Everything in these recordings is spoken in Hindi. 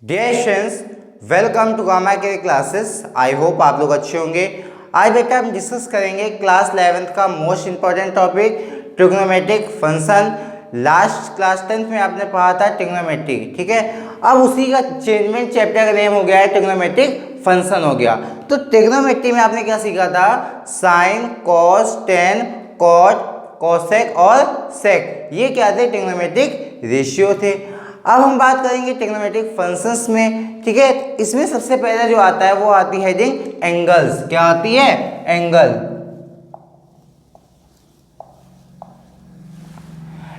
Dear students, welcome to Gamma के क्लासेस। आई होप आप लोग अच्छे होंगे। आज बेटा हम डिस्कस करेंगे क्लास 11th का most important topic trigonometric function. Last class 10th में आपने पढ़ा था ट्रिग्नोमेट्री, ठीक है। अब उसी का चेंजमेंट चैप्टर का नेम हो गया है ट्रिग्नोमेट्रिक फंक्शन हो गया। तो ट्रिग्नोमेट्री में आपने क्या सीखा था? Sine, cos, tan, cot, cosec और सेक, ये क्या थे? ट्रिग्नोमेट्रिक रेशियो थे। अब हम बात करेंगे ट्रिग्नोमेट्रिक फंक्शंस में, ठीक है। इसमें सबसे पहले जो आता है वो आती है हेडिंग एंगल्स। क्या आती है? एंगल।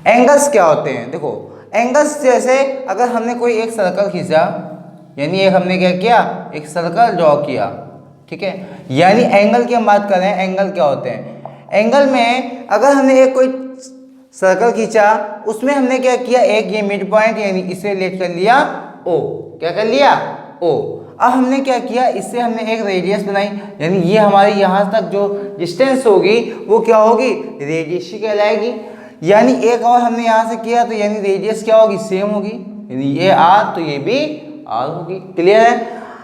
एंगल्स क्या होते हैं? देखो, एंगल्स जैसे अगर हमने कोई एक सर्कल खींचा, यानी एक हमने क्या किया, एक सर्कल ड्रॉ किया, ठीक है। यानी एंगल की हम बात कर रहे हैं। एंगल क्या होते हैं? एंगल में अगर हमने एक कोई सर्कल खींचा, उसमें हमने क्या किया, एक ये मिड पॉइंट यानी इसे लेट कर लिया ओ। क्या कर लिया? ओ। अब हमने क्या किया, इससे हमने एक रेडियस बनाई, यानी ये हमारी यहाँ तक जो डिस्टेंस होगी वो क्या होगी? रेडियस ही कहलाएगी। यानी एक और हमने यहाँ से किया तो यानी रेडियस क्या होगी? सेम होगी, यानी ये आर तो ये भी आर होगी। क्लियर है?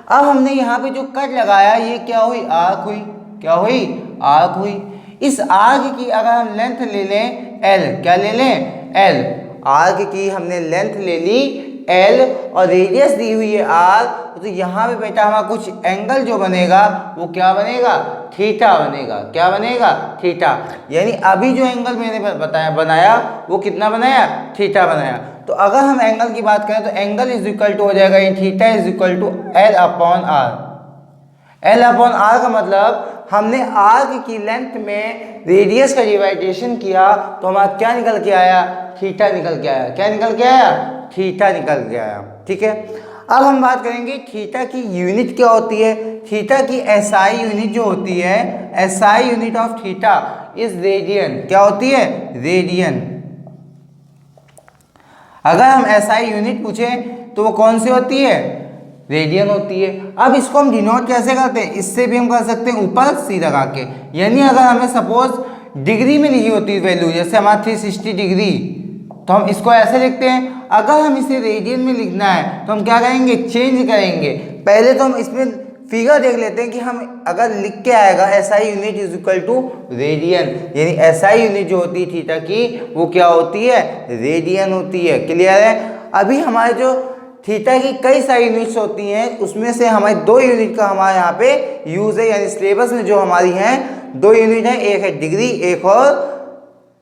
अब हमने यहाँ पे जो कट लगाया ये क्या हुई? आर्क हुई। क्या हुई? आर्क हुई। इस आर्क की अगर हम लेंथ ले लें एल, क्या ले लें? एल। आर्क की हमने लेंथ ले ली एल और रेडियस दी हुई है आर, तो यहाँ पे बेटा हमारा कुछ एंगल जो बनेगा वो क्या बनेगा? थीटा बनेगा। क्या बनेगा? थीटा। यानी अभी जो एंगल मैंने बताया बनाया वो कितना बनाया? थीटा बनाया। तो अगर हम एंगल की बात करें तो एंगल इज इक्वल टू हो जाएगा, theta is equal to L upon R. L upon R का मतलब हमने आर्क की लेंथ में रेडियस का डिवाइडेशन किया तो हमारा क्या निकल के आया? थीटा निकल के आया। क्या निकल के आया? थीटा निकल के आया, ठीक है। अब हम बात करेंगे थीटा की यूनिट क्या होती है। थीटा की एसआई यूनिट जो होती है, SI unit of theta is radian. क्या होती है? रेडियन। अगर हम एसआई यूनिट पूछें तो वो कौन सी होती है? रेडियन होती है। अब इसको हम डिनोट कैसे करते हैं? इससे भी हम कर सकते हैं ऊपर सी लगा के। यानी अगर हमें सपोज डिग्री में लिखी होती है वैल्यू, जैसे हमारा 360 डिग्री, तो हम इसको ऐसे लिखते हैं। अगर हम इसे रेडियन में लिखना है तो हम क्या करेंगे? चेंज करेंगे। पहले तो हम इसमें फिगर देख लेते हैं कि हम अगर लिख के आएगा SI unit is equal to radian, यानी एसआई यूनिट जो होती है थीटा की वो क्या होती है? रेडियन होती है। क्लियर है? अभी हमारे जो थीटा की कई सारी यूनिट्स होती हैं, उसमें से हमारी दो यूनिट का हमारे यहाँ पे यूज है, यानी सिलेबस में जो हमारी हैं दो यूनिट है, एक है डिग्री, एक और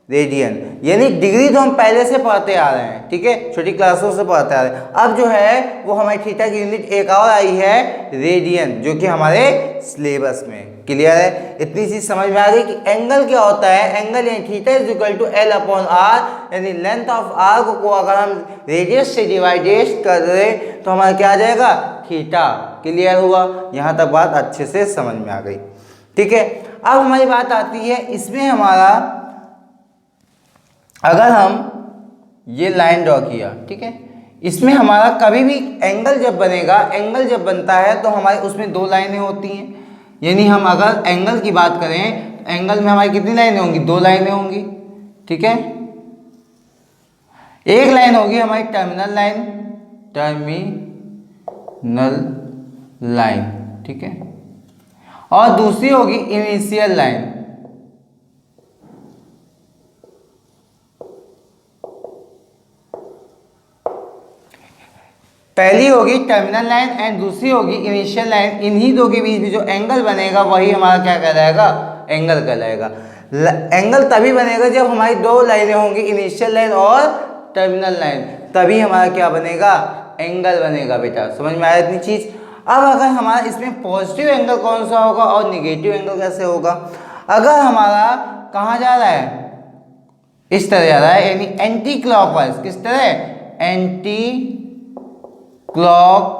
रेडियन। यानी डिग्री तो हम पहले से पढ़ते आ रहे हैं, ठीक है, छोटी क्लासों से पढ़ते आ रहे हैं। अब जो है वो हमारी थीटा की यूनिट एक और आई है, रेडियन, जो कि हमारे सिलेबस में। क्लियर है? इतनी चीज समझ में आ गई कि एंगल क्या होता है। एंगल यानी theta is equal to L upon R, यानी लेंथ ऑफ आर्क को अगर हम रेडियस से डिवाइडेड कर दें तो हमारा क्या आ जाएगा? थीटा। क्लियर हुआ? यहाँ तक बात अच्छे से समझ में आ गई, ठीक है। अब हमारी बात आती है इसमें हमारा, अगर हम ये लाइन ड्रॉ किया, ठीक है, इसमें हमारा कभी भी एंगल जब बनेगा, एंगल जब बनता है तो हमारे उसमें दो लाइनें होती हैं। यानी हम अगर एंगल की बात करें तो एंगल में हमारी कितनी लाइनें होंगी? दो लाइनें होंगी, ठीक है। एक लाइन होगी हमारी टर्मिनल लाइन, टर्मिनल लाइन, ठीक है, और दूसरी होगी इनिशियल लाइन। पहली होगी टर्मिनल लाइन एंड दूसरी होगी इनिशियल लाइन। इन्हीं दो के बीच में जो एंगल बनेगा वही हमारा क्या कहलाएगा? एंगल कहलाएगा। एंगल तभी बनेगा जब हमारी दो लाइनें होंगी, इनिशियल लाइन और टर्मिनल लाइन, तभी हमारा क्या बनेगा? एंगल बनेगा। बेटा समझ में आया इतनी चीज? अब अगर हमारा इसमें पॉजिटिव एंगल कौन सा होगा और निगेटिव एंगल कैसे होगा? अगर हमारा कहाँ जा रहा है? इस तरह जा रहा है, यानी एंटी क्लॉकवाइज। किस तरह? एंटी क्लॉक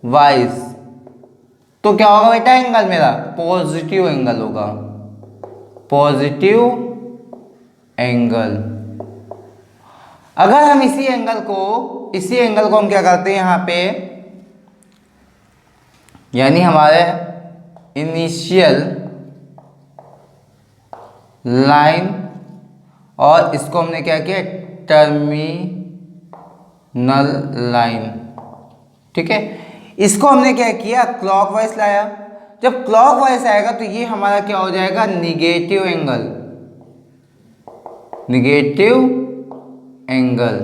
वाइज, तो क्या होगा बेटा? एंगल मेरा पॉजिटिव एंगल होगा, पॉजिटिव एंगल। अगर हम इसी एंगल को हम क्या करते हैं यहाँ पे, यानी हमारे इनिशियल लाइन और इसको हमने क्या किया? टर्मिनल लाइन, ठीक है। इसको हमने क्या किया, क्लॉकवाइज लाया। जब क्लॉकवाइज आएगा तो ये हमारा क्या हो जाएगा, निगेटिव एंगल, निगेटिव एंगल।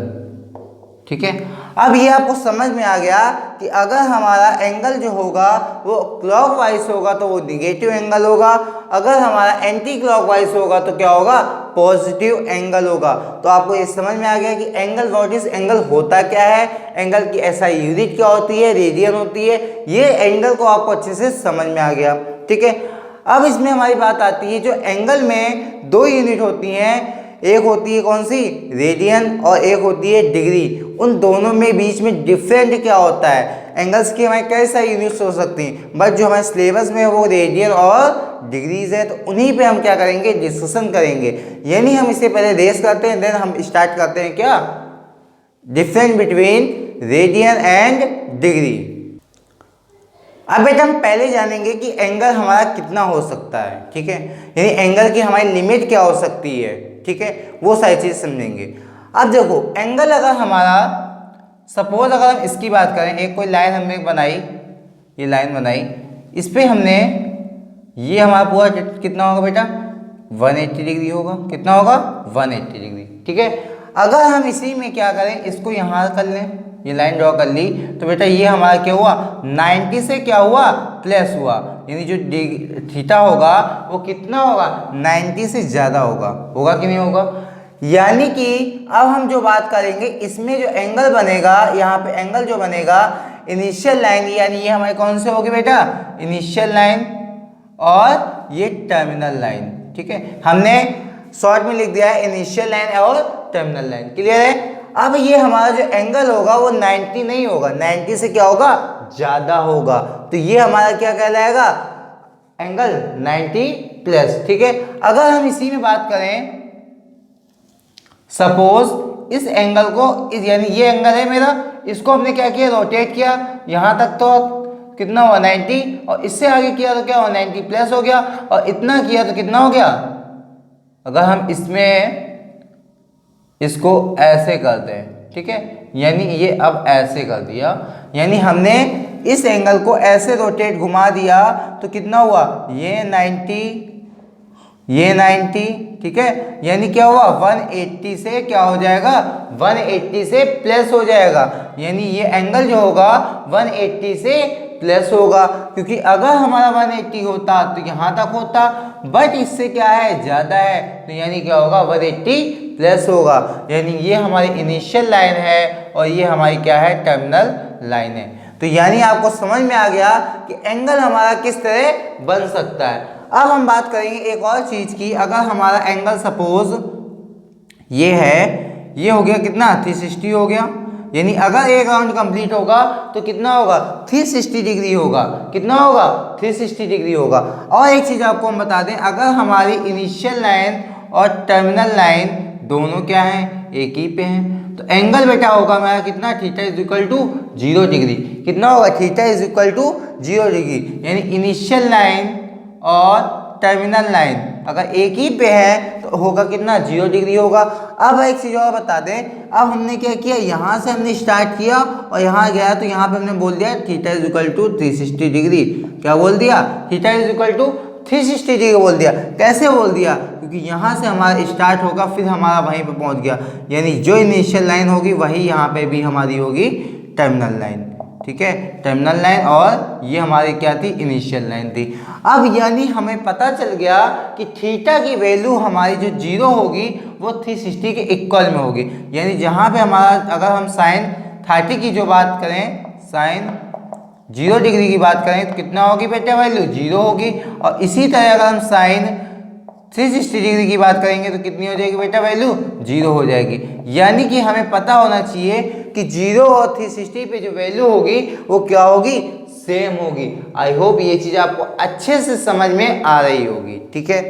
ठीक है। अब ये आपको समझ में आ गया कि अगर हमारा एंगल जो होगा वो क्लॉकवाइज होगा तो वो निगेटिव एंगल होगा, अगर हमारा एंटी क्लॉकवाइज होगा तो क्या होगा, पॉजिटिव एंगल होगा। तो आपको ये समझ में आ गया कि एंगल व्हाट इज, एंगल होता क्या है, एंगल की एसआई यूनिट क्या होती है, रेडियन होती है। ये एंगल को आपको अच्छे से समझ में आ गया। ठीक है। अब इसमें हमारी बात आती है, जो एंगल में दो यूनिट होती हैं, एक होती है कौन सी, रेडियन, और एक होती है डिग्री। उन दोनों में बीच में डिफरेंट क्या होता है, एंगल्स की हमारे कई सारी यूनिट्स हो सकती हैं, बट जो हमारे सिलेबस में वो रेडियन और डिग्रीज है, तो उन्हीं पे हम क्या करेंगे, डिस्कशन करेंगे। यानी हम इससे पहले रेस करते हैं, देन हम स्टार्ट करते हैं क्या, difference between radian and degree. अब बेटा हम पहले जानेंगे कि एंगल हमारा कितना हो सकता है। ठीक है, यानी एंगल की हमारी लिमिट क्या हो सकती है। ठीक है, वो सारी चीज़ समझेंगे। अब देखो एंगल अगर हमारा, सपोज अगर हम इसकी बात करें, एक कोई लाइन हमने बनाई, ये लाइन बनाई, इस पर हमने, ये हमारा पूरा कितना होगा बेटा, 180 डिग्री होगा। कितना होगा, 180 डिग्री। ठीक है। अगर हम इसी में क्या करें, इसको यहाँ कर लें, ये लाइन ड्रॉ कर ली, तो बेटा ये हमारा क्या हुआ, 90 से क्या हुआ, प्लस हुआ। यानी जो थीटा होगा वो कितना होगा, 90 से ज़्यादा होगा। होगा कि नहीं होगा। यानी कि अब हम जो बात करेंगे, इसमें जो एंगल बनेगा, यहाँ पे एंगल जो बनेगा, इनिशियल लाइन, यानी ये हमारी कौन से होगी बेटा, इनिशियल लाइन और ये टर्मिनल लाइन। ठीक है, हमने शॉर्ट में लिख दिया है इनिशियल लाइन और टर्मिनल लाइन। क्लियर है। अब ये हमारा जो एंगल होगा वो 90 नहीं होगा, 90 से क्या होगा, ज़्यादा होगा। तो ये हमारा क्या कहलाएगा, एंगल 90 प्लस। ठीक है। अगर हम इसी में बात करें, सपोज इस एंगल को, इस यानी ये एंगल है मेरा, इसको हमने क्या किया, रोटेट किया, यहाँ तक तो कितना हुआ 90, और इससे आगे किया तो क्या हुआ 90 प्लस हो गया, और इतना किया तो कितना हो गया। अगर हम इसमें इसको ऐसे करते हैं, ठीक है, यानी ये अब ऐसे कर दिया, यानी हमने इस एंगल को ऐसे रोटेट घुमा दिया, तो कितना हुआ, ये 90, ये 90। ठीक है, यानी क्या हुआ, 180 से क्या हो जाएगा, 180 से प्लस हो जाएगा। यानी ये एंगल जो होगा 180 से प्लस होगा, क्योंकि अगर हमारा 180 होता तो यहाँ तक होता, बट इससे क्या है, ज़्यादा है, तो यानी क्या होगा, 180 प्लस होगा। यानी ये हमारी इनिशियल लाइन है और ये हमारी क्या है, टर्मिनल लाइन है। तो यानी आपको समझ में आ गया कि एंगल हमारा किस तरह बन सकता है। अब हम बात करेंगे एक और चीज़ की, अगर हमारा एंगल सपोज ये है, ये हो गया कितना, 360 हो गया, यानी अगर एक राउंड कंप्लीट होगा तो कितना होगा, 360 डिग्री होगा। कितना होगा, 360 डिग्री होगा। और एक चीज़ आपको हम बता दें, अगर हमारी इनिशियल लाइन और टर्मिनल लाइन दोनों क्या हैं, एक ही पे हैं, तो एंगल बेटा होगा हमारा कितना, theta is equal to 0 degree. कितना होगा, theta is equal to 0 degree. यानी इनिशियल लाइन और टर्मिनल लाइन अगर एक ही पे है तो होगा कितना, 0 डिग्री होगा। अब एक चीज़ और बता दें, अब हमने क्या किया, यहाँ से हमने स्टार्ट किया और यहाँ गया, तो यहाँ पे हमने बोल दिया theta is equal to 360 degree. क्या बोल दिया, theta is equal to 360 degree बोल दिया। कैसे बोल दिया, क्योंकि यहाँ से हमारा स्टार्ट होगा, फिर हमारा वहीं पे पहुँच गया, यानी जो इनिशियल लाइन होगी वही यहाँ पे भी हमारी होगी टर्मिनल लाइन। ठीक है, टर्मिनल लाइन, और ये हमारी क्या थी, इनिशियल लाइन थी। अब यानी हमें पता चल गया कि थीटा की वैल्यू हमारी जो 0 होगी वो 360 के इक्वल में होगी। यानी जहाँ पे हमारा, अगर हम साइन 30 की जो बात करें, साइन 0 डिग्री की बात करें, तो कितना होगी बेटा वैल्यू, 0 होगी। और इसी तरह अगर हम साइन 360 डिग्री की बात करेंगे तो कितनी हो जाएगी बेटा वैल्यू, 0 हो जाएगी। यानी कि हमें पता होना चाहिए कि 0 और 360 पे जो वैल्यू होगी वो क्या होगी, सेम होगी। आई होप ये चीज़ आपको अच्छे से समझ में आ रही होगी। ठीक है।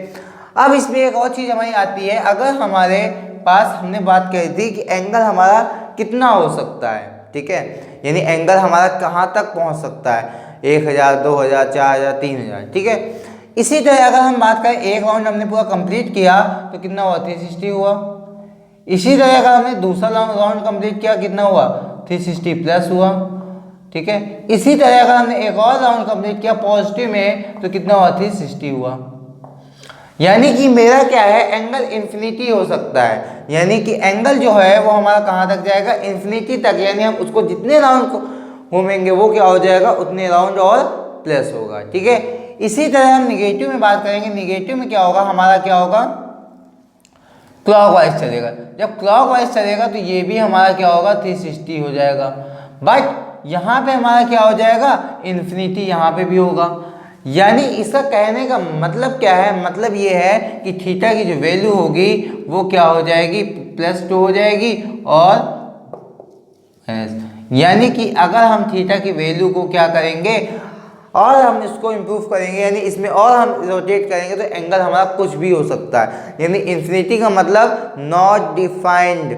अब इसमें एक और चीज़ हमारी आती है, अगर हमारे पास, हमने बात कही थी कि एंगल हमारा कितना हो सकता है। ठीक है, यानी एंगल हमारा कहाँ तक पहुँच सकता है, 1000, 2000, 4000, 3000। ठीक है। इसी तरह अगर हम बात करें, एक राउंड हमने पूरा कंप्लीट किया तो कितना हुआ, 360 हुआ। इसी तरह अगर हमने दूसरा राउंड कंप्लीट किया, कितना हुआ, 360 प्लस हुआ। ठीक है। इसी तरह अगर हमने एक और राउंड कंप्लीट किया पॉजिटिव में तो कितना हुआ, 360 हुआ। यानी कि मेरा क्या है, एंगल इन्फिनिटी हो सकता है, यानी कि एंगल जो है वो हमारा कहाँ तक जाएगा, इन्फिनिटी तक। यानी हम उसको जितने राउंड घूमेंगे वो क्या हो जाएगा, उतने राउंड और प्लस होगा, ठीक है। इसी तरह हम निगेटिव में बात करेंगे। निगेटिव में क्या होगा, हमारा क्या होगा, क्लॉकवाइज चलेगा। जब क्लॉकवाइज चलेगा तो ये भी हमारा क्या होगा, 360 हो जाएगा। बट यहाँ पे हमारा क्या हो जाएगा, इन्फिनिटी यहाँ पे भी होगा। यानी इसका कहने का मतलब क्या है, मतलब ये है कि थीटा की जो वैल्यू होगी वो क्या हो जाएगी, +2 हो जाएगी। और यानी कि अगर हम थीटा की वैल्यू को क्या करेंगे और हम इसको इम्प्रूव करेंगे, यानी इसमें और हम रोटेट करेंगे तो एंगल हमारा कुछ भी हो सकता है। यानी इन्फिनिटी का मतलब नॉट डिफाइंड,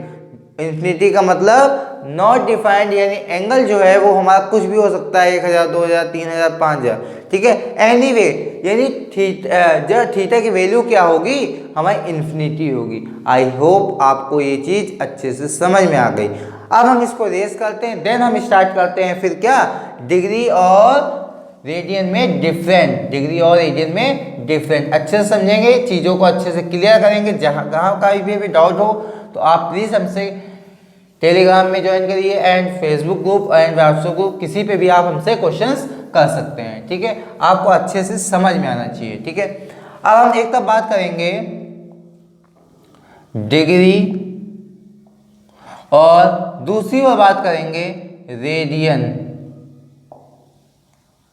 इन्फिनिटी का मतलब नॉट डिफाइंड, यानी एंगल जो है वो हमारा कुछ भी हो सकता है, 1000, 2000, 3000, 5000, ठीक है। एनीवे यानी थीटा की वैल्यू क्या होगी, हमारी इन्फिनिटी होगी। आई होप आपको ये चीज़ अच्छे से समझ में आ गई। अब हम इसको रेस करते हैं, देन हम स्टार्ट करते हैं फिर क्या, डिग्री और रेडियन में डिफरेंट, डिग्री और रेडियन में डिफरेंट। अच्छे से समझेंगे, चीज़ों को अच्छे से क्लियर करेंगे। जहाँ कहाँ का भी डाउट हो तो आप प्लीज़ हमसे टेलीग्राम में ज्वाइन करिए and Facebook group and WhatsApp group, किसी पे भी आप हमसे क्वेश्चंस कर सकते हैं, ठीक है। आपको अच्छे से समझ में आना चाहिए, ठीक है। अब हम एक तब बात करेंगे डिग्री और दूसरी बार बात करेंगे रेडियन,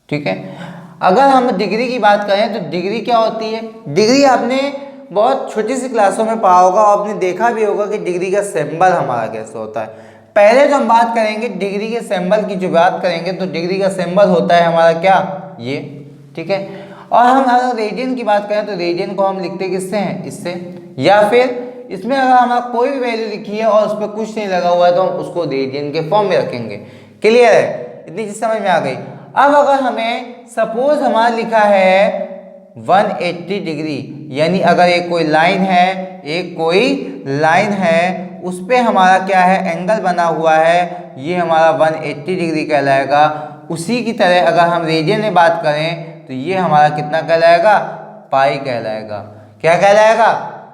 ठीक है। अगर हम डिग्री की बात करें तो डिग्री क्या होती है, डिग्री आपने बहुत छोटी सी क्लासों में पढ़ा होगा और आपने देखा भी होगा कि डिग्री का सिंबल हमारा कैसे होता है। पहले तो हम बात करेंगे डिग्री के सिंबल की, जो बात करेंगे तो डिग्री का सिंबल होता है हमारा क्या, ये, ठीक है। और हम अगर रेडियन की बात करें तो रेडियन को हम लिखते किससे हैं, इससे, या फिर इसमें अगर हमारा कोई भी वैल्यू लिखी है और उस पर कुछ नहीं लगा हुआ है तो हम उसको रेडियन के फॉर्म में रखेंगे। क्लियर है, इतनी चीज समझ में आ गई। अब अगर हमें सपोज हमारा लिखा है 180 डिग्री, यानी अगर एक कोई लाइन है, एक कोई लाइन है उस पे हमारा क्या है, एंगल बना हुआ है, ये हमारा 180 डिग्री कहलाएगा। उसी की तरह अगर हम रेडियन में बात करें तो ये हमारा कितना कहलाएगा, पाई कहलाएगा। क्या कहलाएगा,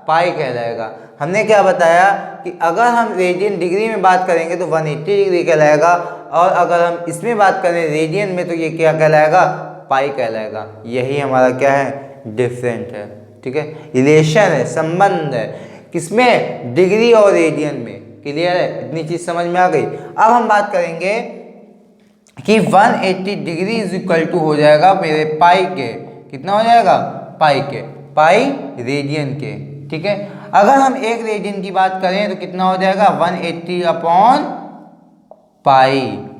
पाई कहलाएगा। हमने क्या बताया कि अगर हम रेडियन डिग्री में बात करेंगे तो 180 डिग्री कहलाएगा, और अगर हम इसमें बात करें रेडियन में तो ये क्या कहलाएगा, पाई कहलाएगा। यही हमारा क्या है, डिफरेंट है, ठीक है, रिलेशन है, संबंध है, किसमें, डिग्री और रेडियन में। क्लियर है, इतनी चीज समझ में आ गई। अब हम बात करेंगे कि 180 डिग्री इज इक्वल टू हो जाएगा मेरे पाई के, कितना हो जाएगा, पाई के, पाई रेडियन के, ठीक है। अगर हम एक रेडियन की बात करें तो कितना हो जाएगा, 180 अपॉन पाई,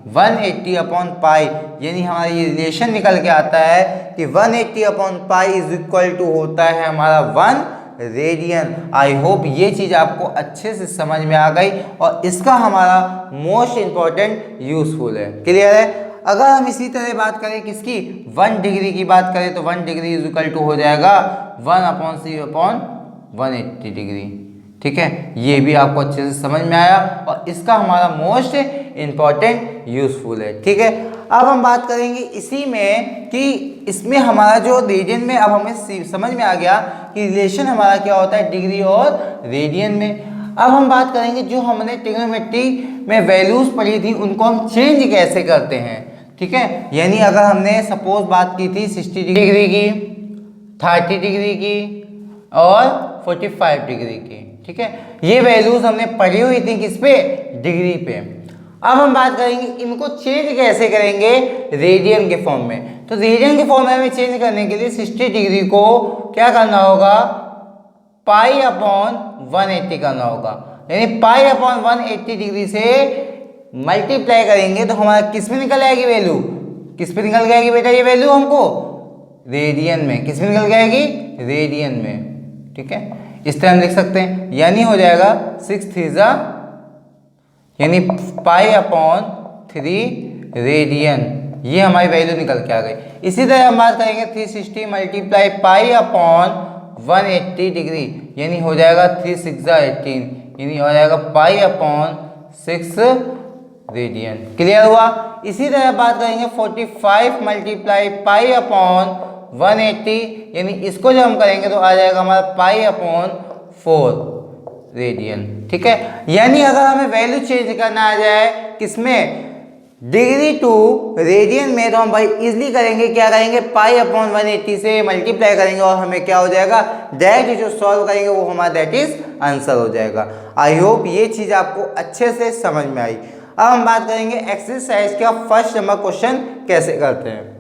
180 अपॉन पाई, यानी हमारा ये रिलेशन निकल के आता है कि 180 upon pi is equal to होता है हमारा 1 रेडियन। आई होप ये चीज आपको अच्छे से समझ में आ गई और इसका हमारा मोस्ट इंपॉर्टेंट यूजफुल है। क्लियर है। अगर हम इसी तरह बात करें किसकी, 1 डिग्री की बात करें तो 1 डिग्री इज इक्वल टू हो जाएगा 1/c/180 डिग्री, ठीक है। ये भी आपको अच्छे से समझ में आया और इसका हमारा मोस्ट इंपॉर्टेंट यूजफुल है, ठीक है। अब हम बात करेंगे इसी में कि इसमें हमारा जो रेडियन में, अब हमें समझ में आ गया कि रिलेशन हमारा क्या होता है डिग्री और रेडियन में। अब हम बात करेंगे जो हमने ट्रिग्नोमेट्री में वैल्यूज पढ़ी थी उनको हम चेंज कैसे करते हैं, ठीक है। यानी अगर हमने सपोज बात की थी 60 डिग्री की, 30 डिग्री की और 45 डिग्री की, ठीक है। ये वैल्यूज हमने पढ़ी हुई थी किस पे, डिग्री पे। अब हम बात करेंगे इनको चेंज कैसे करेंगे रेडियन के फॉर्म में। तो रेडियन के फॉर्म में हमें चेंज करने के लिए 60 डिग्री को क्या करना होगा, पाई अपॉन 180 करना होगा। यानी पाई अपॉन 180 डिग्री से मल्टीप्लाई करेंगे तो हमारा किस में निकल आएगी वैल्यू, किस पे निकल जाएगी बेटा ये वैल्यू हमको, रेडियन में। किस में निकल जाएगी, रेडियन में, ठीक है। इस तरह हम लिख सकते हैं, यानी हो जाएगा 6 3 यानी पाई अपॉन 3 रेडियन, ये हमारी वैल्यू निकल के आ गई। इसी तरह हम बात करेंगे 360 मल्टीप्लाई पाई अपॉन 180 डिग्री, यानी हो जाएगा 3 6 18, यानी हो जाएगा पाई अपॉन 6 रेडियन। क्लियर हुआ। इसी तरह बात करेंगे 45 मल्टीप्लाई पाई अपॉन 180, यानी इसको जब हम करेंगे तो आ जाएगा हमारा पाई अपॉन 4 रेडियन। ठीक है, यानी अगर हमें वैल्यू चेंज करना आ जाए किसमें, डिग्री टू रेडियन में, तो हम भाई इजली करेंगे, क्या करेंगे, पाई अपॉन 180 से मल्टीप्लाई करेंगे और हमें क्या हो जाएगा, डायरेक्ट जो सॉल्व करेंगे वो हमारा दैट इज आंसर हो जाएगा। आई होप ये चीज़ आपको अच्छे से समझ में आई। अब हम बात करेंगे एक्सरसाइज का फर्स्ट नंबर क्वेश्चन कैसे करते हैं।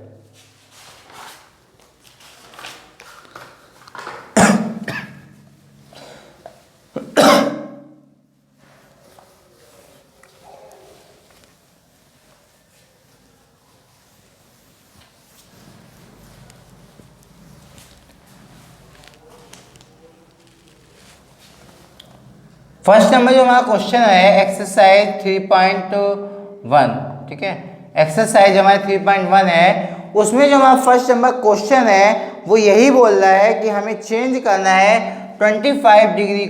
फर्स्ट नंबर जो हमारा क्वेश्चन है एक्सरसाइज 3.1, ठीक है, एक्सरसाइज हमारे 3.1 है, उसमें जो हमारा फर्स्ट नंबर क्वेश्चन है वो यही बोल रहा है कि हमें चेंज करना है 25 डिग्री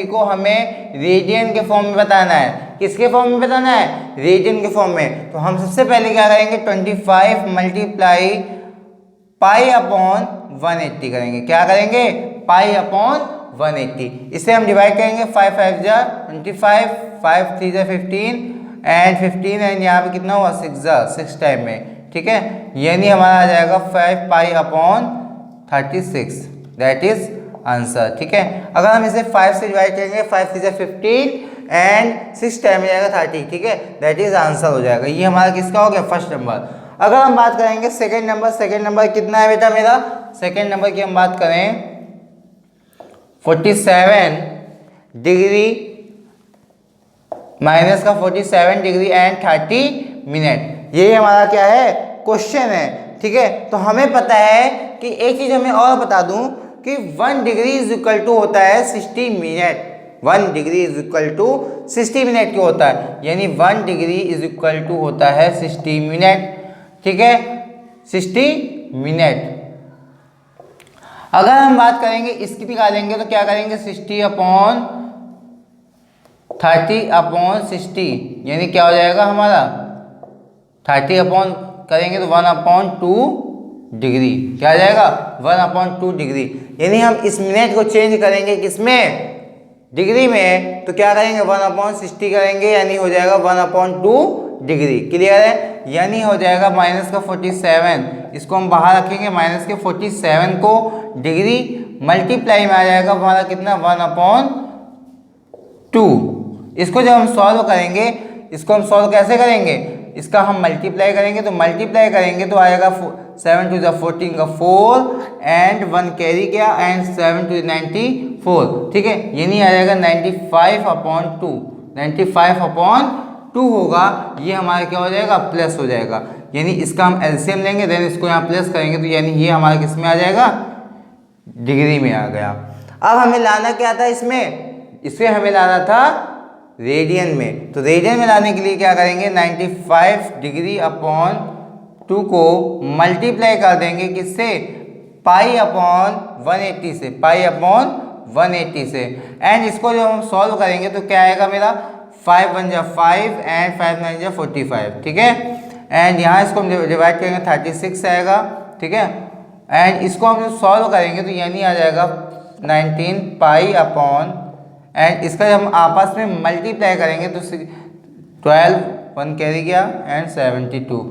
को हमें रेडियन के फॉर्म में बताना है। किसके फॉर्म में बताना है, रेडियन के फॉर्म में। तो हम सबसे पहले क्या करेंगे, 25 मल्टीप्लाई पाई अपॉन 180 करेंगे। क्या करेंगे, पाई अपॉन 180। इसे हम डिवाइड करेंगे, 5 5 जा 25, 5 3 जा 15 एंड 15 एंड यहाँ पे कितना हुआ 6 जा 6 टाइम में। ठीक है, यानी हमारा आ जाएगा 5 pi upon 36, that is answer. ठीक है, अगर हम इसे 5 से डिवाइड करेंगे, 5 3 जा 15 एंड 6 टाइम में जाएगा 30। ठीक है, दैट इज आंसर हो जाएगा। ये हमारा किसका हो गया, फर्स्ट नंबर। अगर हम बात करेंगे सेकेंड नंबर कितना है बेटा मेरा, सेकेंड नंबर की हम बात करें 47 डिग्री माइनस का 47 डिग्री एंड 30 मिनट, ये हमारा क्या है, क्वेश्चन है। ठीक है, तो हमें पता है कि एक चीज हमें और बता दूं कि 1 डिग्री इज इक्वल टू होता है 60 minute. 1 degree is equal to 60 minute क्यों होता है, यानी 1 डिग्री इज इक्वल टू होता है 60 मिनट। ठीक है, 60 मिनट। अगर हम बात करेंगे इसकी निकालेंगे तो क्या करेंगे, 60 अपॉन 30 अपॉन 60, यानी क्या हो जाएगा हमारा 30 अपॉन करेंगे तो 1 अपॉन 2 डिग्री, क्या आ जाएगा 1 अपॉन 2 डिग्री। यानी हम इस मिनट को चेंज करेंगे किसमें, डिग्री में, तो क्या करेंगे 1 अपॉन 60 करेंगे, यानी हो जाएगा 1 अपॉन 2 डिग्री। क्लियर है, यानी हो जाएगा माइनस का 47, इसको हम बाहर रखेंगे, माइनस के 47 को डिग्री मल्टीप्लाई में आ जाएगा हमारा कितना, 1 अपॉन 2। इसको जब हम सॉल्व करेंगे, इसको हम सॉल्व कैसे करेंगे, इसका हम मल्टीप्लाई करेंगे, तो मल्टीप्लाई करेंगे तो आएगा 7 टू 14 का 4 एंड 1 कैरी किया एंड 7 टू 94। ठीक है, यानी आ जाएगा 95 अपॉन 2, 95 अपॉन 2 होगा। ये हमारा क्या हो जाएगा, प्लस हो जाएगा, यानी इसका हम एलसीएम लेंगे देन इसको यहाँ प्लस करेंगे, तो यानी ये हमारा किस में आ जाएगा, डिग्री में आ गया। अब हमें लाना क्या था इसमें हमें लाना था रेडियन में। तो रेडियन में लाने के लिए क्या करेंगे, 95 डिग्री अपॉन 2 को मल्टीप्लाई कर देंगे किससे, पाई अपॉन 180 से, पाई अपॉन 180 से, एंड इसको जब हम सॉल्व करेंगे तो क्या आएगा मेरा, 5 1 जा 5 एंड 5 9 जा 45। ठीक है, एंड यहाँ इसको हम डिवाइड करेंगे 36 आएगा। ठीक है, एंड इसको हम सॉल्व करेंगे तो यानी आ जाएगा 19 पाई अपॉन, एंड इसका जब हम आपस में मल्टीप्लाई करेंगे तो 12 1 कैरी गया एंड 72,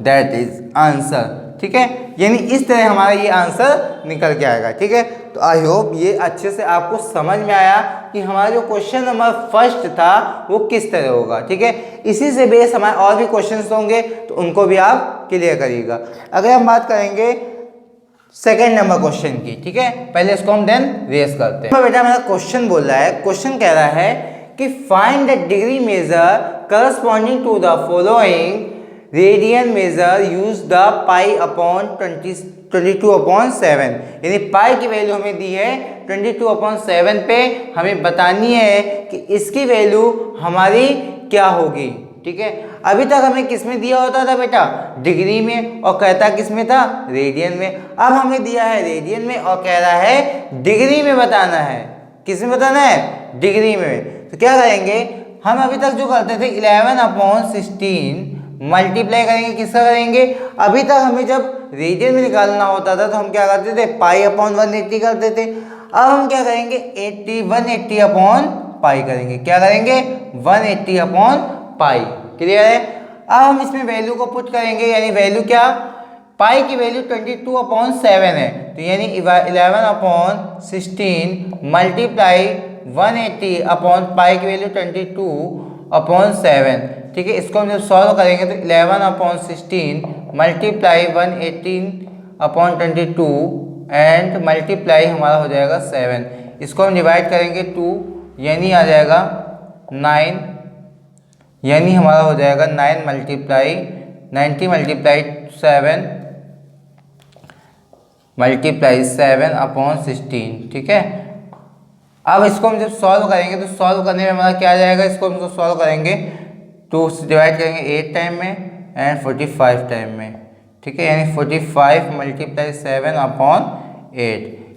दैट इज आंसर। ठीक है, यानी इस तरह हमारा ये आंसर निकल के आएगा। ठीक है, तो आई होप ये अच्छे से आपको समझ में आया कि हमारा जो क्वेश्चन नंबर फर्स्ट था वो किस तरह होगा। ठीक है, इसी से बेस हमारे और भी क्वेश्चंस होंगे तो उनको भी आप क्लियर करिएगा। अगर हम बात करेंगे सेकेंड नंबर क्वेश्चन की, ठीक है, पहले इसको हम देन रेस करते हैं। बेटा मेरा क्वेश्चन बोल रहा है, क्वेश्चन कह रहा है कि find the degree measure corresponding to the following radian measure use the pi upon 22/7, यानी पाई की वैल्यू हमें दी है 22/7 पे, हमें बतानी है कि इसकी वैल्यू हमारी क्या होगी। ठीक है, अभी तक हमें किस में दिया होता था बेटा, डिग्री में, और कहता किस में था, रेडियन में। अब हमें दिया है रेडियन में और कह रहा है डिग्री में बताना है। किस में बताना है, डिग्री में। तो क्या करेंगे, हम अभी तक जो करते थे 11/16 मल्टीप्लाई करेंगे, किसका करेंगे? अभी तक हमें जब रेडियन में निकालना होता था तो हम क्या करते थे? पाई/180 करते थे। अब हम क्या करेंगे? 180/पाई करेंगे। क्या करेंगे? 180/पाई। क्लियर है? अब हम इसमें वैल्यू को पुट करेंगे, यानी वैल्यू क्या? पाई की वैल्यू 22/7 है, तो यानी 11/16 मल्टीप्लाई 180/पाई की वैल्यू 22/7। ठीक है, इसको हम जब सॉल्व करेंगे तो 11/16 मल्टीप्लाई 118/22 एंड मल्टीप्लाई हमारा हो जाएगा 7। इसको हम डिवाइड करेंगे 2, यानी आ जाएगा 9, यानी हमारा हो जाएगा 90 मल्टीप्लाई 7 मल्टीप्लाई 7/16। ठीक है, अब इसको हम जब सॉल्व करेंगे तो सॉल्व करने में हमारा क्या आ जाएगा? इसको हम सॉल्व करेंगे 2 से डिवाइड करेंगे 8 टाइम में एंड 45 टाइम में। ठीक है, यानी 45 मल्टीप्लाई 7/8,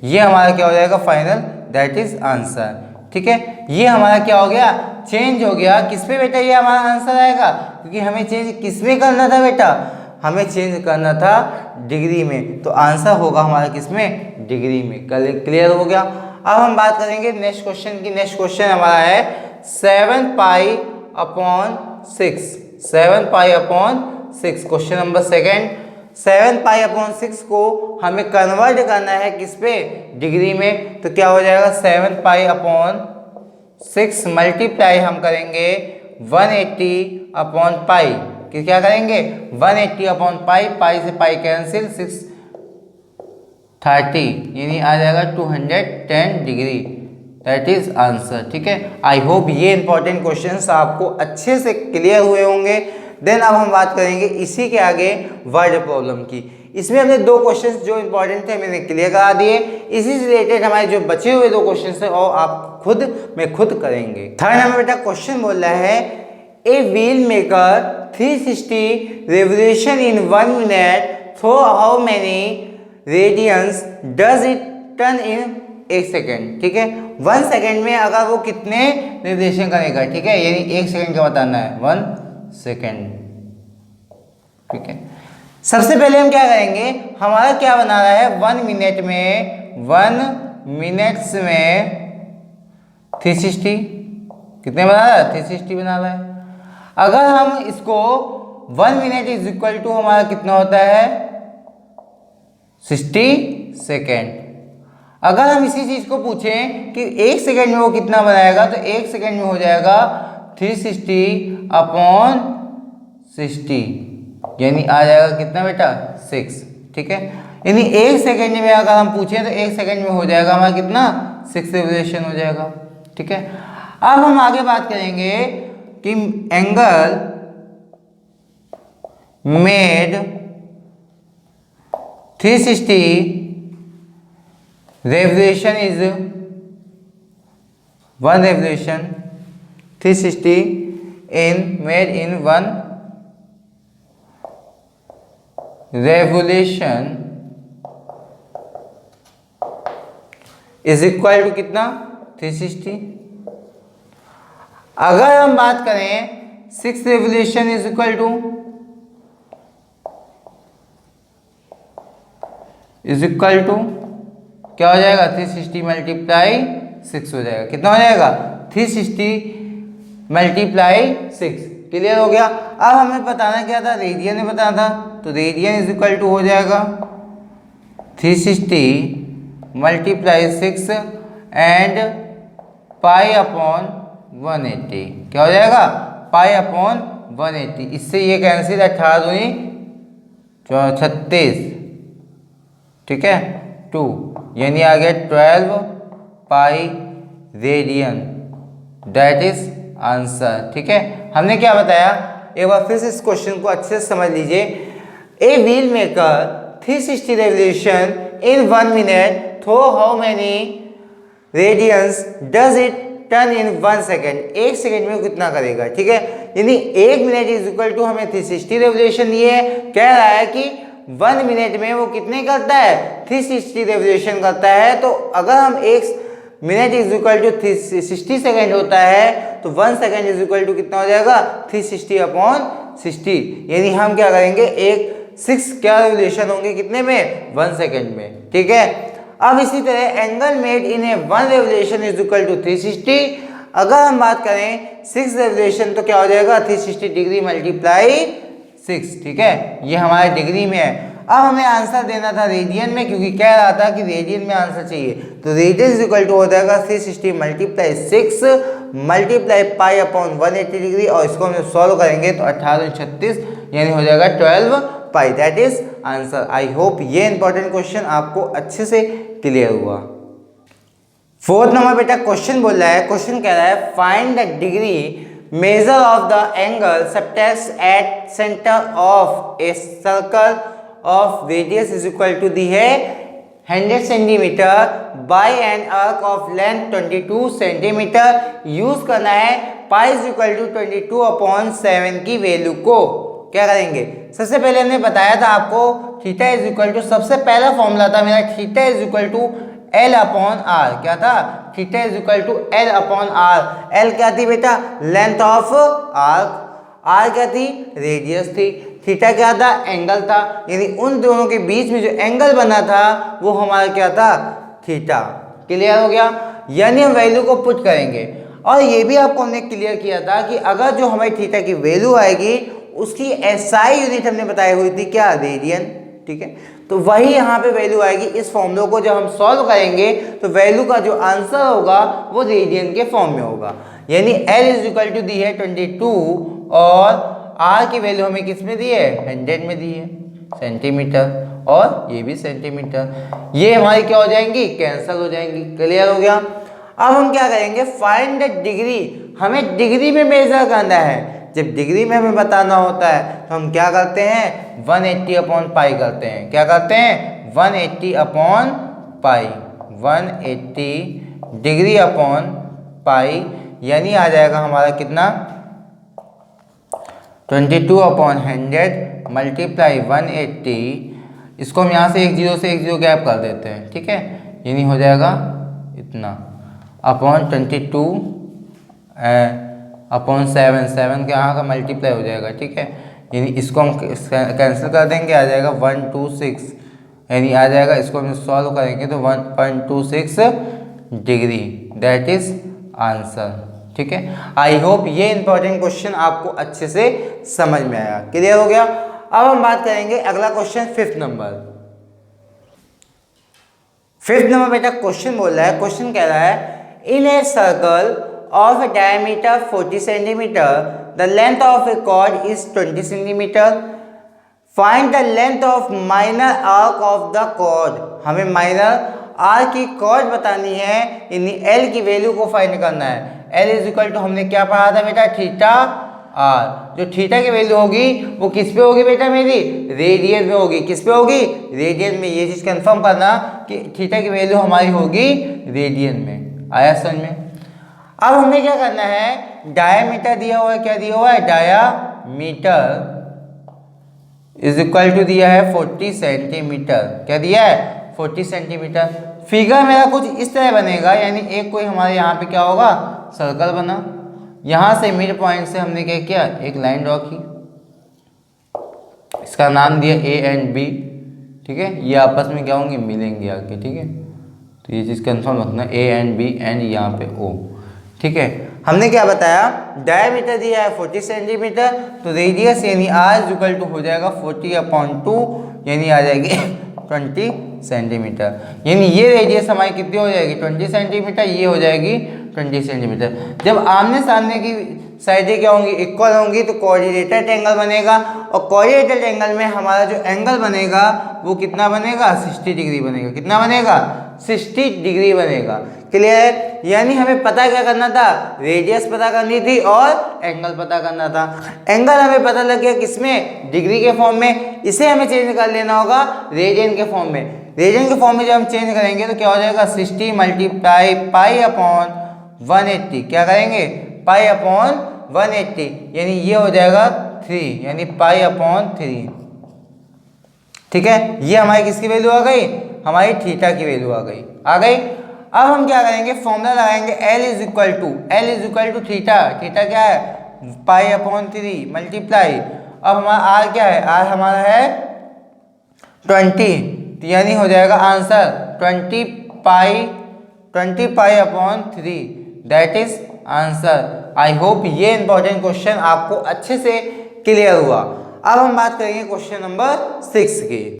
ये हमारा क्या हो जाएगा? Final, that is answer. ठीक है, ये हमारा क्या हो गया? चेंज हो गया। किस पे बेटा ये हमारा आंसर आएगा? क्योंकि हमें चेंज किस में करना था बेटा? हमें चेंज करना था डिग्री में, तो आंसर होगा हमारा किस में? डिग्री में। क्लियर हो गया? अब हम बात करेंगे नेक्स्ट क्वेश्चन की। नेक्स्ट क्वेश्चन हमारा है 7π/6। 7π/6 क्वेश्चन नंबर सेकंड। 7π/6 को हमें कन्वर्ट करना है किस पे? डिग्री में। तो क्या हो जाएगा? 7π/6 मल्टीप्लाई हम करेंगे 180/पाई। क्या करेंगे? 180/पाई, पाई से पाई कैंसिल, 630, यानी आ जाएगा 210 डिग्री। That is answer. ठीक है, आई होप ये इंपॉर्टेंट क्वेश्चंस आपको अच्छे से क्लियर हुए होंगे। देन अब हम बात करेंगे इसी के आगे वर्ड प्रॉब्लम की। इसमें हमने 2 क्वेश्चंस जो इंपॉर्टेंट थे मैंने क्लियर करा दिए। इसी से रिलेटेड हमारे जो बचे हुए 2 क्वेश्चंस हैं और आप खुद करेंगे। थर्ड नंबर बेटा क्वेश्चन बोल रहा है ए wheel maker 360 revolution in 1 minute through how many radians does it turn in 1 second. ठीक है, 1 सेकेंड में अगर वो कितने रिवोल्यूशन करेगा। ठीक है, यानी 1 सेकेंड का बताना है, 1 सेकेंड। ठीक है, सबसे पहले हम क्या करेंगे? हमारा क्या बना रहा है? 1 मिनट में 1 मिनट्स में 360 कितने बना रहा है? 360 बना रहा है। अगर हम इसको 1 मिनट इज इक्वल टू हमारा कितना होता है? 60 सेकेंड। अगर हम इसी चीज को पूछें कि 1 सेकेंड में वो कितना बनाएगा, तो 1 सेकेंड में हो जाएगा 360/60, यानी आ जाएगा कितना बेटा? 6। ठीक है, यानी 1 सेकेंड में अगर हम पूछें तो 1 सेकेंड में हो जाएगा हमारा कितना? 6 रिवोल्यूशन हो जाएगा। ठीक है, अब हम आगे बात करेंगे कि angle made 360 revolution is 1 revolution 360 in made in 1 revolution is equal to कितना? 360। अगर हम बात करें 6 revolution is equal to क्या हो जाएगा? 360 मल्टीप्लाई 6 हो जाएगा। कितना हो जाएगा? 360 मल्टीप्लाई 6। क्लियर हो गया? अब हमें बताना क्या था? रेडियन में बताना था, तो रेडियन इज इक्वल टू हो जाएगा 360 मल्टीप्लाई 6 एंड π/180। क्या हो जाएगा? π/180। इससे ये कैंसिल, 18 दूनी 36। ठीक है, 2, यानी आ गया 12 pi radian. That is answer. ठीक है, हमने क्या बताया? एक बार फिर से इस क्वेश्चन को अच्छे से समझ लीजिए। A wheel maker 360 revolution in 1 minute through how many radians does it turn in 1 second. 1 second में कितना करेगा? ठीक है, यानी 1 मिनट इज इक्वल टू हमें 360 रेवोल्यूशन दिए है। कह रहा है कि 1 मिनट में वो कितने करता है? 360 रेवोल्यूशन करता है। तो अगर हम 1 minute is equal to 60 second होता है, तो 1 सेकेंड इज इक्वल टू कितना हो जाएगा 360 अपॉन 60, यानी हम क्या करेंगे एक 6 क्या रेवोल्यूशन होंगे कितने में 1 सेकेंड में। ठीक है, अब इसी तरह angle made in a 1 revolution is equal to 360। अगर हम बात करें 6 रेवोल्यूशन तो क्या हो जाएगा 360 डिग्री मल्टीप्लाई 6। ठीक है, ये हमारे डिग्री में है। अब हमें आंसर देना था रेडियन में, क्योंकि कह रहा था कि रेडियन में आंसर चाहिए, तो रेडियन इज इक्वल टू हो जाएगा 360 multiply 6 multiply pi upon 180 degree, और इसको हम सॉल्व करेंगे तो 1836 यानी हो जाएगा 12 pi. That is answer. I hope ये इंपॉर्टेंट क्वेश्चन आपको अच्छे से क्लियर हुआ। 4th नंबर बेटा क्वेश्चन बोल रहा है, क्वेश्चन कह रहा है find the degree measure of the angle subtended at centre of a circle of radius is equal to दी है 100 centimetre by an arc of length 22 centimetre. Use करना है pi is equal to 22 upon 7 की वैल्यू को क्या करेंगे। सबसे पहले हमने बताया था आपको थीटा इज इक्वल टू, सबसे पहला फॉर्मूला था मेरा theta is equal to L upon R. क्या था, theta is equal to L upon R. L क्या थी बेटा, लेंथ ऑफ आर्क, आर क्या थी, रेडियस थी, थीटा क्या था, एंगल था, यानी उन दोनों के बीच में जो एंगल बना था वो हमारा क्या था, थीटा। क्लियर हो गया, यानी हम वैल्यू को पुट करेंगे। और ये भी आपको हमने क्लियर किया था कि अगर जो हमारी थीटा की वैल्यू आएगी उसकी एसआई यूनिट हमने बताई हुई थी क्या, रेडियन। ठीक है, तो वही यहाँ पे वैल्यू आएगी। इस फॉर्मूले को जब हम सॉल्व करेंगे तो वैल्यू का जो आंसर होगा वो रेडियन के फॉर्म में होगा, यानी L इज इक्वल टू दी है 22 और R की वैल्यू हमें किस में दी है, 100 में दी है, सेंटीमीटर, और ये भी सेंटीमीटर। ये हमारी क्या हो जाएंगी, कैंसिल हो जाएंगी। क्लियर हो गया। अब हम क्या करेंगे, फाइंड द डिग्री, हमें डिग्री में मेजर करना है। जब डिग्री में हमें बताना होता है तो हम क्या करते हैं, 180 अपॉन पाई करते हैं। क्या करते हैं, 180 अपॉन पाई, 180 डिग्री अपॉन पाई, यानी आ जाएगा हमारा कितना, 22 अपॉन 100 मल्टीप्लाई 180। इसको हम यहाँ से एक जीरो गैप कर देते हैं। ठीक है, यानी हो जाएगा इतना अपॉन 22 अपॉन 7 के यहाँ का मल्टीप्लाई हो जाएगा। ठीक है, यानी इसको हम कैंसिल कर देंगे, आ जाएगा 126, यानी आ जाएगा, इसको हम सॉल्व करेंगे तो 1.26 डिग्री। That is answer. ठीक है, आई होप ये इंपॉर्टेंट क्वेश्चन आपको अच्छे से समझ में आया। क्लियर हो गया। अब हम बात करेंगे अगला question 5th number. 5th number बेटा क्वेश्चन बोल रहा है, क्वेश्चन कह रहा है in a circle of a diameter 40 centimeter, the length of a chord is 20 centimeter. Find the length of minor arc of the chord. हमें minor arc की chord बतानी है, यानी L की वैल्यू को फाइंड करना है। L इज इक्वल टू हमने क्या पढ़ा था बेटा, थीटा आर। जो थीटा की वैल्यू होगी वो किस पे होगी बेटा, मेरी रेडियन में होगी। किस पे होगी, रेडियन में। ये चीज कंफर्म करना कि थीटा की वैल्यू हमारी होगी रेडियन में। आया समझ में। अब हमें क्या करना है, डायामीटर दिया हुआ है, क्या दिया हुआ है, डायामीटर इज इक्वल टू दिया है 40 सेंटीमीटर। क्या दिया है, 40 सेंटीमीटर। फिगर मेरा कुछ इस तरह बनेगा, यानी एक कोई हमारे यहाँ पे क्या होगा, सर्कल बना, यहाँ से मिड पॉइंट से हमने क्या किया, एक लाइन ड्रॉ की, इसका नाम दिया ए एंड बी। ठीक है, ये आपस में क्या होंगे, मिलेंगे आके। ठीक है, तो ये चीज़ कंफर्म रखना, ए एंड बी एंड यहाँ पे ओ। ठीक है, हमने क्या बताया, डायमीटर दिया है 40 सेंटीमीटर, तो रेडियस यानी आर इज इक्वल टू हो जाएगा 40/2, यानी आ जाएगी 20 सेंटीमीटर। यानी ये रेडियस हमारी कितनी हो जाएगी, 20 सेंटीमीटर, ये हो जाएगी 20 सेंटीमीटर। जब आमने सामने की साइडें क्या होंगी, इक्वल होंगी, तो कोऑर्डिनेटेड एंगल बनेगा, और कोऑर्डिनेटेड एंगल में हमारा जो एंगल बनेगा वो कितना बनेगा, 60 डिग्री बनेगा। कितना बनेगा, 60 डिग्री बनेगा। क्लियर है, यानी हमें पता क्या करना था, रेडियस पता करनी थी और एंगल पता करना था। एंगल हमें पता लग गया किसमें, डिग्री के फॉर्म में, इसे हमें चेंज कर लेना होगा रेडियन के फॉर्म में। रेडियन के फॉर्म में जब हम चेंज करेंगे तो क्या हो जाएगा, 60 मल्टीप्लाई पाई अपॉन 180। क्या करेंगे, पाई अपॉन 180, यानी ये हो जाएगा 3, यानी पाई अपॉन 3। ठीक है, ये हमारी किसकी वैल्यू आ गई, हमारी थीटा की वैल्यू आ गई। अब हम क्या करेंगे, फॉर्मूला लगाएंगे L is equal to theta. Theta क्या है, π/3 मल्टीप्लाई, अब हमारा R क्या है, R हमारा है 20, तो यानी हो जाएगा answer 20π/3, that is answer. I hope ये इंपॉर्टेंट क्वेश्चन आपको अच्छे से क्लियर हुआ। अब हम बात करेंगे क्वेश्चन नंबर 6 की।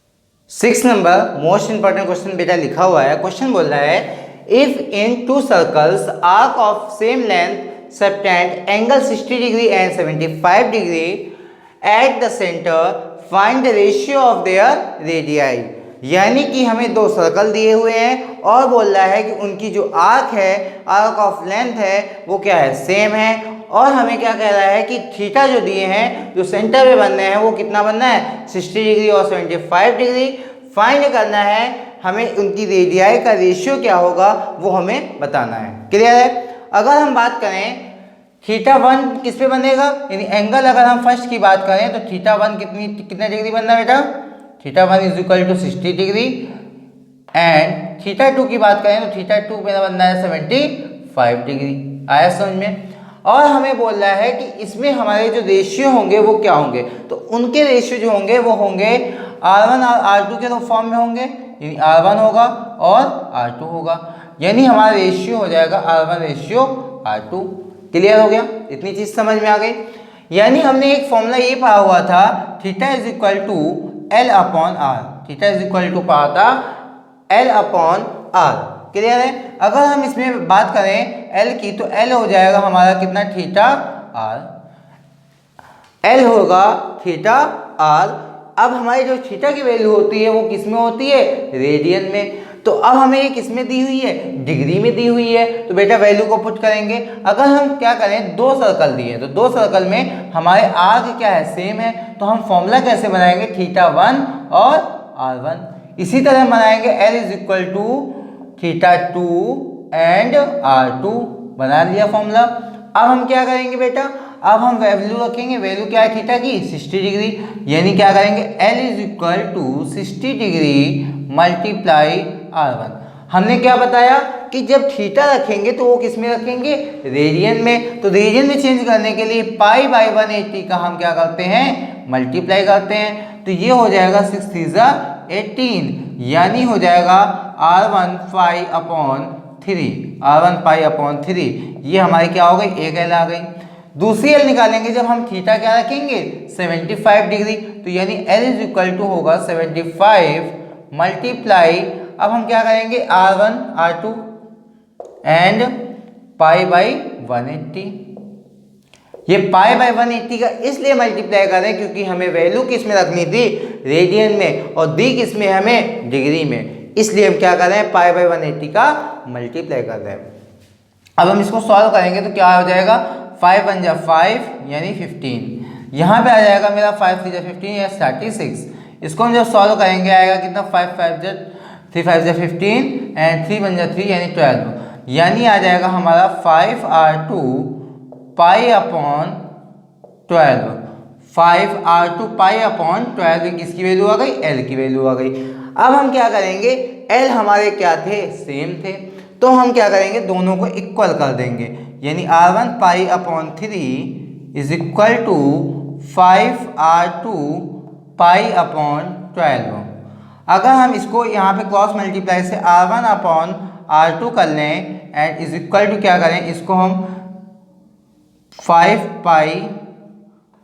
6 नंबर मोस्ट इंपॉर्टेंट क्वेश्चन बेटा लिखा हुआ है। क्वेश्चन बोल रहा है if in to circles arc of same length subtend angle 60 degree and 75 degree at the centre find the ratio of their radii. यानी कि हमें दो सर्कल दिए हुए हैं और बोल रहा है कि उनकी जो आर्क है, आर्क ऑफ लेंथ है, वो क्या है, सेम है। और हमें क्या कह रहा है कि थीटा जो दिए हैं, जो सेंटर पे बनने हैं, वो कितना बनना है, 60 डिग्री और 75 डिग्री। फाइंड करना है हमें, उनकी रेडियाई का रेशियो क्या होगा वो हमें बताना है। क्लियर है। अगर हम बात करें थीटा 1 किस पे बनेगा, यानी एंगल अगर हम फर्स्ट की बात करें तो थीटा 1 कितने डिग्री बनना है बेटा, theta 1 is equal to 60 degree. And theta 2 की बात करें तो थीटा 2 मेरा बनना है 75 डिग्री। आया समझ में। और हमें बोल रहा है कि इसमें हमारे जो रेशियो होंगे वो क्या होंगे, तो उनके रेशियो जो होंगे वो होंगे R1 और R2 के फॉर्म में होंगे, यानी R1 होगा और R2 होगा, यानी हमारा रेशियो हो जाएगा R1 रेशियो R2। क्लियर हो गया, इतनी चीज समझ में आ गई। यानी हमने एक फॉर्मूला ये पढ़ा हुआ था, theta is equal to L upon R, theta is equal to पढ़ा था L अपॉन R। क्लियर है। अगर हम इसमें बात करें L की तो L हो जाएगा हमारा कितना, थीटा R, L होगा थीटा R। अब हमारी जो थीटा की वैल्यू होती है वो किस में होती है, रेडियन में। तो अब हमें ये किस में दी हुई है, डिग्री में दी हुई है, तो बेटा वैल्यू को पुट करेंगे। अगर हम क्या करें, दो सर्कल दिए तो दो सर्कल में हमारे आर्क क्या है, सेम है, तो हम फॉर्मूला कैसे बनाएंगे, थीटा 1 और R1। इसी तरह बनाएंगे L is equal to theta 2 and R2, बना लिया फॉर्मूला। अब हम क्या करेंगे बेटा, अब हम वैल्यू रखेंगे, वैल्यू क्या है थीटा की, 60 डिग्री, यानी क्या करेंगे L is equal to 60 degree multiply R1। हमने क्या बताया कि जब थीटा रखेंगे तो वो किस में रखेंगे, रेडियन में। तो रेडियन में चेंज करने के लिए π/180 का हम क्या करते हैं, मल्टीप्लाई करते हैं। तो ये हो जाएगा 6 3 18, यानी हो जाएगा R1 π/3, R1 π/3। ये हमारी क्या हो गई, एक L आ गई। दूसरी L निकालेंगे जब हम थीटा क्या रखेंगे, 75 डिग्री, तो यानी L इज इक्वल टू होगा 75 मल्टीप्लाई, अब हम क्या करेंगे R1 R2 एंड π/180। ये π/180 का इसलिए मल्टीप्लाई करें क्योंकि हमें वैल्यू किस में रखनी थी, रेडियन में, और दी किस में हमें, डिग्री में, इसलिए हम क्या कर रहे हैं, π/180 का मल्टीप्लाई कर रहे हैं। अब हम इसको सॉल्व करेंगे तो क्या हो जाएगा, 5 1 जा 5 यानी 15, यहाँ पे आ जाएगा मेरा 5 3 जा 15 या 36। इसको हम जब सॉल्व करेंगे आएगा कितना, 5 5 जा 3 5 जा 15 एंड 3 1 जा 3 यानी 12, यानी आ जाएगा हमारा 5R2 π/12, 5R2 π/12 किसकी वैल्यू आ गई, L की वैल्यू आ गई। अब हम क्या करेंगे, L हमारे क्या थे, सेम थे, तो हम क्या करेंगे, दोनों को इक्वल कर देंगे, यानी R1 π/3 is equal to 5R2 π/12। अगर हम इसको यहाँ पे क्रॉस मल्टीप्लाई से R1/R2 कर लें एंड इज इक्वल टू क्या करें, इसको हम 5π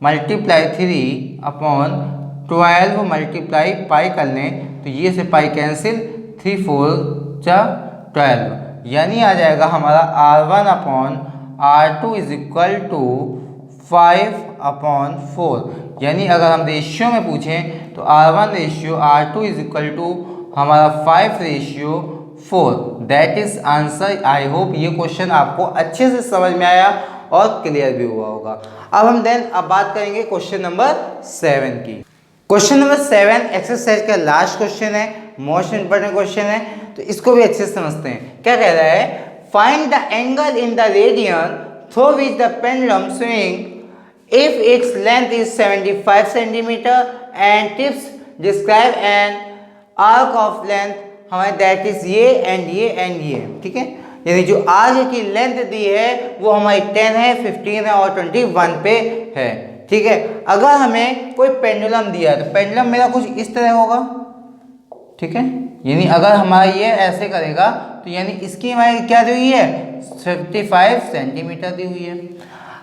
मल्टीप्लाई 3/12 मल्टीप्लाई पाई कर लें, तो ये से पाई कैंसिल, 3 4 जा 12, यानी आ जाएगा हमारा R1/R2 इज इक्वल टू 5/4। यानी अगर हम रेशियो में पूछें तो R1 ratio R2 is equal to हमारा 5/4, that is answer. I hope ये क्वेश्चन आपको अच्छे से समझ में आया और क्लियर भी हुआ होगा। अब हम अब बात करेंगे क्वेश्चन नंबर 7 की। क्वेश्चन नंबर 7 एक्सरसाइज का लास्ट क्वेश्चन है, मोस्ट इंपोर्टेंट क्वेश्चन है, तो इसको भी अच्छे से समझते हैं। क्या कह रहा है, find the angle in the radian through which the pendulum swing if its length is 75 centimeter and tips describe an arc of length हमारे दैट इज ये एंड ये एंड ये, ठीक है। यानी जो आगे की लेंथ दी है वो हमारी 10 है, 15 है और 21 पे है, ठीक है। अगर हमें कोई पेंडुलम दिया है तो पेंडुलम मेरा कुछ इस तरह होगा, ठीक है। यानी अगर हमारा ये ऐसे करेगा तो यानी इसकी हमारी क्या दी हुई है 55 सेंटीमीटर दी हुई है।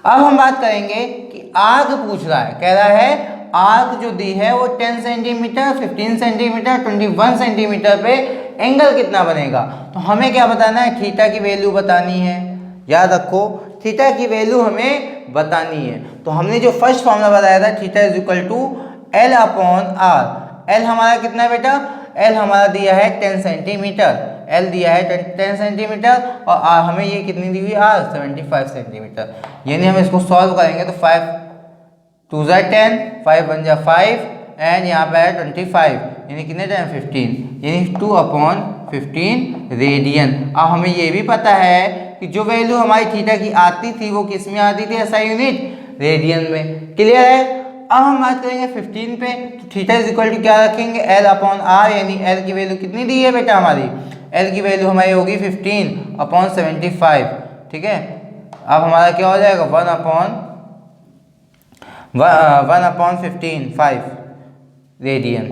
अब हम बात करेंगे कि आर्क पूछ रहा है, कह रहा है आर्क जो दी है वो 10 सेंटीमीटर, 15 सेंटीमीटर, 21 सेंटीमीटर पे एंगल कितना बनेगा। तो हमें क्या बताना है, थीटा की वैल्यू बतानी है। याद रखो थीटा की वैल्यू हमें बतानी है। तो हमने जो फर्स्ट फॉर्मूला बताया था theta is equal to L upon R. L हमारा कितना है बेटा, एल हमारा दिया है 10 सेंटीमीटर, एल दिया है 10 सेंटीमीटर और आर हमें ये कितनी दी हुई है आर 75 सेंटीमीटर। यानी हम इसको सॉल्व करेंगे तो 5 2 ज़ा 10, 5 1 ज़ा 5 एंड यहाँ पे है 25, यानी कितने टाइम 15, यानी 2/15 रेडियन। अब हमें ये भी पता है कि जो वैल्यू हमारी थीटा की आती थी वो किस में आती थी, ऐसा यूनिट रेडियन में। क्लियर है। अब हम बात करेंगे 15 पे, तो थीटा इज इक्वल टू क्या रखेंगे एल अपॉन आर, यानी एल की वैल्यू कितनी दी है बेटा हमारी, एल की वैल्यू हमारी होगी 15/75, ठीक है। अब हमारा क्या हो जाएगा 1/15 रेडियन।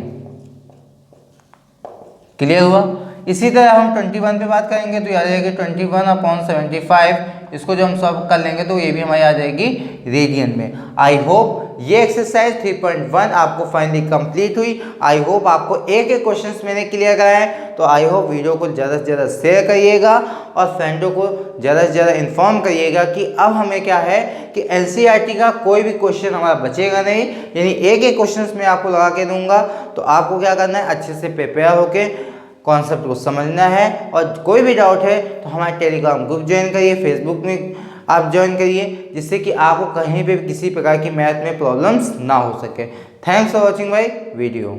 क्लियर हुआ। इसी तरह हम 21 पे बात करेंगे तो याद रहेगी 21/75, इसको जो हम सॉल्व कर लेंगे तो ये भी हमारी आ जाएगी रेडियन में। आई होप ये एक्सरसाइज 3.1 आपको फाइनली कंप्लीट हुई। आई होप आपको एक एक क्वेश्चंस मैंने क्लियर कराए। तो आई होप वीडियो को ज़्यादा से ज़्यादा शेयर करिएगा और फ्रेंडों को ज़्यादा से ज़्यादा इन्फॉर्म करिएगा कि अब हमें क्या है कि एनसीईआरटी का कोई भी क्वेश्चन हमारा बचेगा नहीं, यानी एक एक क्वेश्चन मैं आपको लगा के दूंगा। तो आपको क्या करना है, अच्छे से प्रिपेयर होकर कॉन्सेप्ट को समझना है। और कोई भी डाउट है तो हमारे टेलीग्राम ग्रुप ज्वाइन करिए, फेसबुक में आप ज्वाइन करिए, जिससे कि आपको कहीं पे भी किसी प्रकार की मैथ में प्रॉब्लम्स ना हो सके। Thanks for watching my video.